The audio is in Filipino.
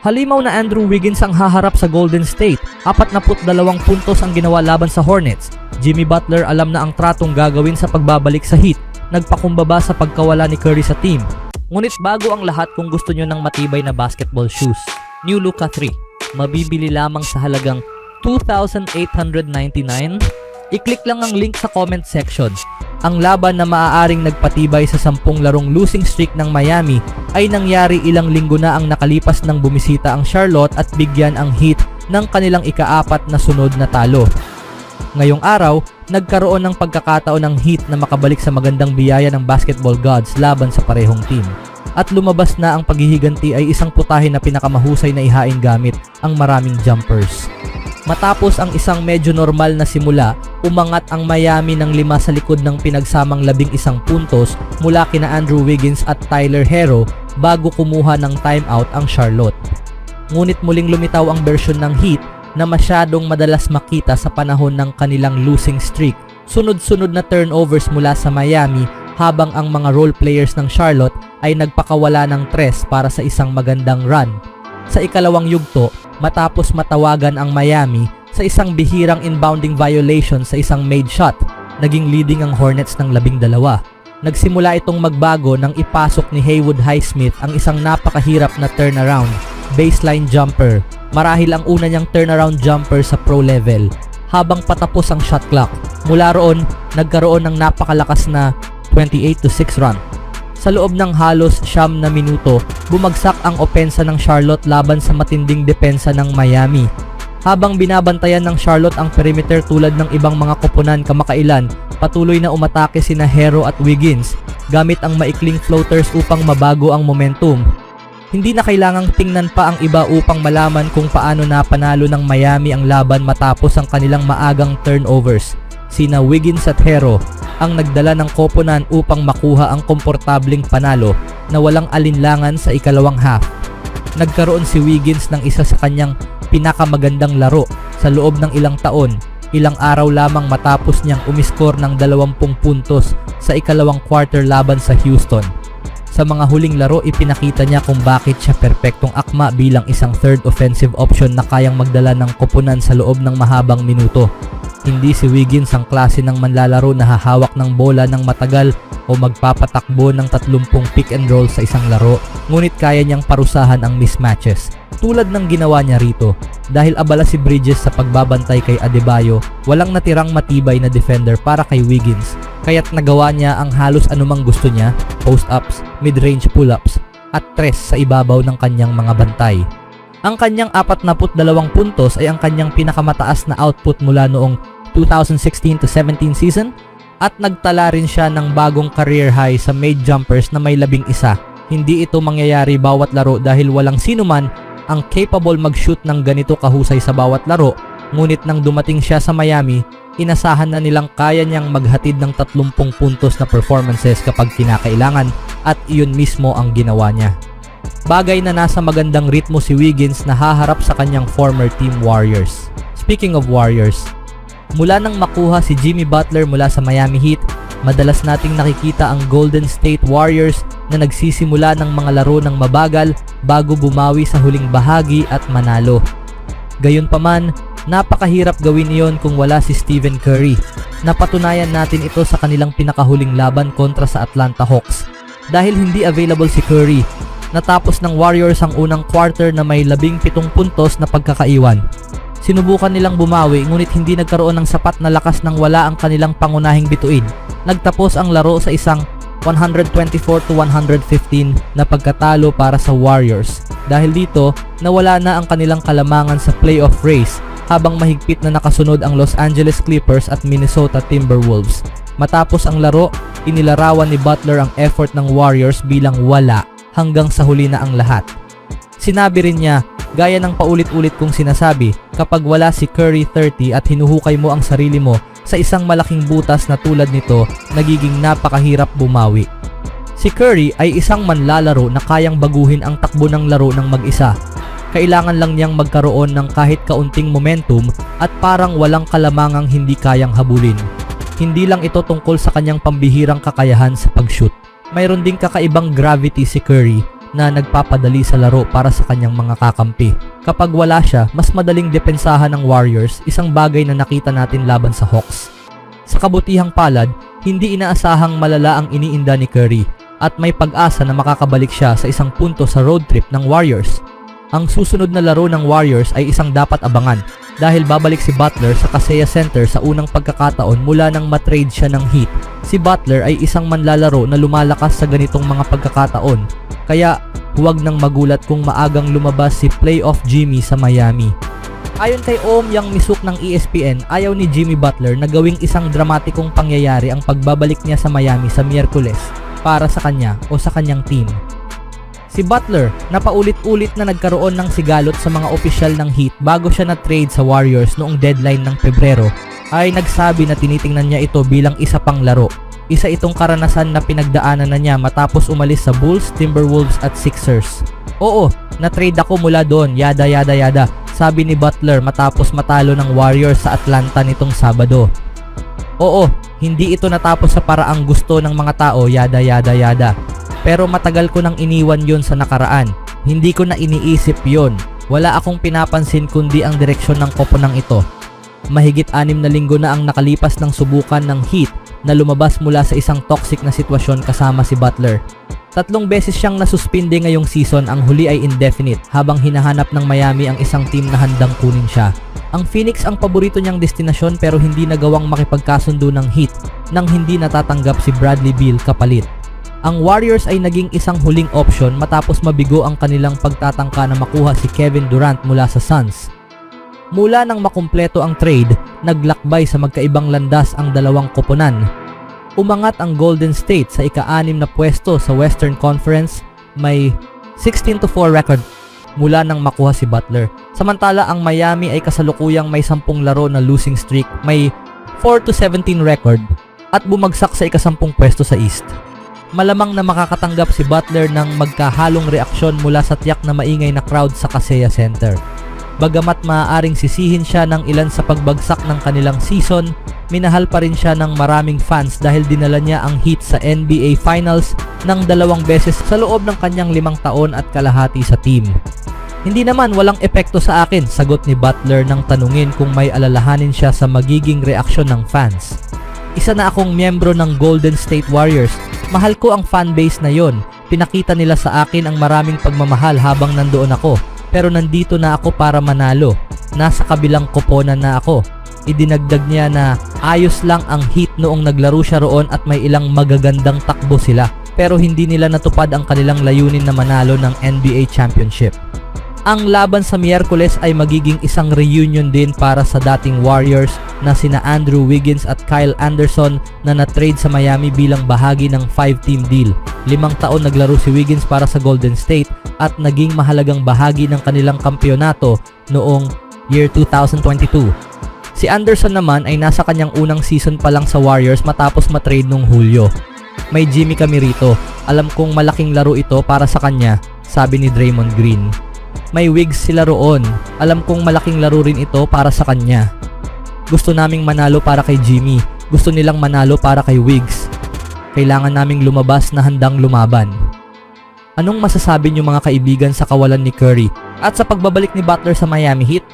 Halimaw na Andrew Wiggins ang haharap sa Golden State. 42 puntos ang ginawa laban sa Hornets. Jimmy Butler alam na ang tratong gagawin sa pagbabalik sa Heat. Nagpakumbaba sa pagkawala ni Curry sa team. Ngunit bago ang lahat, kung gusto nyo ng matibay na basketball shoes, New Luka 3. Mabibili lamang sa halagang $2,899. I-click lang ang link sa comment section. Ang laban na maaaring nagpatibay sa 10 larong losing streak ng Miami ay nangyari ilang linggo na ang nakalipas nang bumisita ang Charlotte at bigyan ang Heat ng kanilang ika-4 na sunod na talo. Ngayong araw, nagkaroon ng pagkakataon ng Heat na makabalik sa magandang biyaya ng basketball gods laban sa parehong team. At lumabas na ang paghihiganti ay isang putahe na pinakamahusay na ihain gamit ang maraming jumpers. Matapos ang isang medyo normal na simula, umangat ang Miami ng 5 sa likod ng pinagsamang 11 puntos mula kina Andrew Wiggins at Tyler Herro bago kumuha ng timeout ang Charlotte. Ngunit muling lumitaw ang bersyon ng Heat na masyadong madalas makita sa panahon ng kanilang losing streak. Sunod-sunod na turnovers mula sa Miami habang ang mga role players ng Charlotte ay nagpakawala ng 3 para sa isang magandang run. Sa ikalawang yugto, matapos matawagan ang Miami sa isang bihirang inbounding violation sa isang made shot, naging leading ang Hornets ng 12. Nagsimula itong magbago nang ipasok ni Haywood Highsmith ang isang napakahirap na turnaround, baseline jumper. Marahil ang una niyang turnaround jumper sa pro level. Habang patapos ang shot clock, mula roon, nagkaroon ng napakalakas na 28-6 run. Sa loob ng halos 9 na minuto, bumagsak ang opensa ng Charlotte laban sa matinding depensa ng Miami. Habang binabantayan ng Charlotte ang perimeter tulad ng ibang mga koponan kamakailan, patuloy na umatake sina Herro at Wiggins gamit ang maikling floaters upang mabago ang momentum. Hindi na kailangang tingnan pa ang iba upang malaman kung paano napanalo ng Miami ang laban matapos ang kanilang maagang turnovers. Sina Wiggins at Herro ang nagdala ng koponan upang makuha ang komportabling panalo na walang alinlangan sa ikalawang half. Nagkaroon si Wiggins ng isa sa kanyang pinakamagandang laro sa loob ng ilang taon, ilang araw lamang matapos niyang umiskor ng 20 puntos sa ikalawang quarter laban sa Houston. Sa mga huling laro, ipinakita niya kung bakit siya perpektong akma bilang isang third offensive option na kayang magdala ng koponan sa loob ng mahabang minuto. Hindi si Wiggins ang klase ng manlalaro na hahawak ng bola ng matagal o magpapatakbo ng 30 pick and roll sa isang laro, ngunit kaya niyang parusahan ang mismatches. Tulad ng ginawa niya rito, dahil abala si Bridges sa pagbabantay kay Adebayo, walang natirang matibay na defender para kay Wiggins, kaya't nagawa niya ang halos anumang gusto niya, post-ups, mid-range pull-ups, at tres sa ibabaw ng kanyang mga bantay. Ang kanyang 42 puntos ay ang kanyang pinakamataas na output mula noong 2016-17 season at nagtala rin siya ng bagong career high sa made jumpers na may 11. Hindi ito mangyayari bawat laro dahil walang sino man ang capable mag-shoot ng ganito kahusay sa bawat laro, ngunit nang dumating siya sa Miami, inasahan na nilang kaya niyang maghatid ng 30 puntos na performances kapag kinakailangan at iyon mismo ang ginawa niya. Bagay na nasa magandang ritmo si Wiggins na haharap sa kanyang former team Warriors. Speaking of Warriors, mula nang makuha si Jimmy Butler mula sa Miami Heat, madalas nating nakikita ang Golden State Warriors na nagsisimula ng mga laro ng mabagal bago bumawi sa huling bahagi at manalo. Gayunpaman, napakahirap gawin iyon kung wala si Stephen Curry. Napatunayan natin ito sa kanilang pinakahuling laban kontra sa Atlanta Hawks. Dahil hindi available si Curry, natapos ng Warriors ang unang quarter na may 17 puntos na pagkakaiwan. Sinubukan nilang bumawi ngunit hindi nagkaroon ng sapat na lakas nang wala ang kanilang pangunahing bituin. Nagtapos ang laro sa isang 124-115 na pagkatalo para sa Warriors. Dahil dito, nawala na ang kanilang kalamangan sa playoff race habang mahigpit na nakasunod ang Los Angeles Clippers at Minnesota Timberwolves. Matapos ang laro, inilarawan ni Butler ang effort ng Warriors bilang wala hanggang sa huli na ang lahat. Sinabi rin niya, gaya ng paulit-ulit kong sinasabi, kapag wala si Curry 30 at hinuhukay mo ang sarili mo sa isang malaking butas na tulad nito, nagiging napakahirap bumawi. Si Curry ay isang manlalaro na kayang baguhin ang takbo ng laro ng mag-isa. Kailangan lang niyang magkaroon ng kahit kaunting momentum at parang walang kalamangang hindi kayang habulin. Hindi lang ito tungkol sa kanyang pambihirang kakayahan sa pag-shoot. Mayroon ding kakaibang gravity si Curry na nagpapadali sa laro para sa kanyang mga kakampi. Kapag wala siya, mas madaling depensahan ng Warriors, isang bagay na nakita natin laban sa Hawks. Sa kabutihang palad, hindi inaasahang malala ang iniinda ni Curry at may pag-asa na makakabalik siya sa isang punto sa road trip ng Warriors. Ang susunod na laro ng Warriors ay isang dapat abangan dahil babalik si Butler sa Kaseya Center sa unang pagkakataon mula nang matrade siya ng Heat. Si Butler ay isang manlalaro na lumalakas sa ganitong mga pagkakataon, kaya huwag nang magulat kung maagang lumabas si Playoff Jimmy sa Miami. Ayon kay Ohm Yang Misuk ng ESPN, ayaw ni Jimmy Butler na gawing isang dramatikong pangyayari ang pagbabalik niya sa Miami sa Miyerkules para sa kanya o sa kanyang team. Si Butler, na paulit-ulit na nagkaroon ng sigalot sa mga opisyal ng Heat bago siya na-trade sa Warriors noong deadline ng Pebrero, ay nagsabi na tinitingnan niya ito bilang isa pang laro. Isa itong karanasan na pinagdaanan na niya matapos umalis sa Bulls, Timberwolves at Sixers. Oo, na-trade ako mula doon, yada yada yada, sabi ni Butler matapos matalo ng Warriors sa Atlanta nitong Sabado. Oo, hindi ito natapos sa paraang gusto ng mga tao, yada yada yada. Pero matagal ko nang iniwan yon sa nakaraan. Hindi ko na iniisip yon. Wala akong pinapansin kundi ang direksyon ng koponang ito. Mahigit 6 na linggo na ang nakalipas ng subukan ng Heat na lumabas mula sa isang toxic na sitwasyon kasama si Butler. 3 beses siyang nasuspinde ngayong season, ang huli ay indefinite, habang hinahanap ng Miami ang isang team na handang kunin siya. Ang Phoenix ang paborito niyang destinasyon pero hindi nagawang makipagkasundo ng Heat nang hindi natatanggap si Bradley Beal kapalit. Ang Warriors ay naging isang huling option matapos mabigo ang kanilang pagtatangka na makuha si Kevin Durant mula sa Suns. Mula nang makumpleto ang trade, naglakbay sa magkaibang landas ang dalawang koponan. Umangat ang Golden State sa ika-6 na pwesto sa Western Conference, may 16-4 record mula nang makuha si Butler. Samantala ang Miami ay kasalukuyang may 10 laro na losing streak, may 4-17 record at bumagsak sa ika-10 pwesto sa East. Malamang na makakatanggap si Butler ng magkahalong reaksyon mula sa tiyak na maingay na crowd sa Kaseya Center. Bagamat maaaring sisihin siya ng ilan sa pagbagsak ng kanilang season, minahal pa rin siya ng maraming fans dahil dinala niya ang Heat sa NBA Finals ng 2 beses sa loob ng kanyang 5 taon at kalahati sa team. Hindi naman walang epekto sa akin, sagot ni Butler nang tanungin kung may alalahanin siya sa magiging reaksyon ng fans. Isa na akong miyembro ng Golden State Warriors. Mahal ko ang fanbase na yon. Pinakita nila sa akin ang maraming pagmamahal habang nandoon ako. Pero nandito na ako para manalo. Nasa kabilang koponan na ako. Idinagdag niya na ayos lang ang Heat noong naglaro siya roon at may ilang magagandang takbo sila. Pero hindi nila natupad ang kanilang layunin na manalo ng NBA Championship. Ang laban sa Miyerkules ay magiging isang reunion din para sa dating Warriors na sina Andrew Wiggins at Kyle Anderson na na-trade sa Miami bilang bahagi ng 5-team deal. 5 taon naglaro si Wiggins para sa Golden State at naging mahalagang bahagi ng kanilang kampyonato noong year 2022. Si Anderson naman ay nasa kanyang unang season pa lang sa Warriors matapos matrade nung Hulyo. May Jimmy kami rito. Alam kong malaking laro ito para sa kanya, sabi ni Draymond Green. May Wiggs sila roon. Alam kong malaking laro rin ito para sa kanya. Gusto naming manalo para kay Jimmy. Gusto nilang manalo para kay Wiggs. Kailangan naming lumabas na handang lumaban. Anong masasabi niyo mga kaibigan sa kawalan ni Curry at sa pagbabalik ni Butler sa Miami Heat?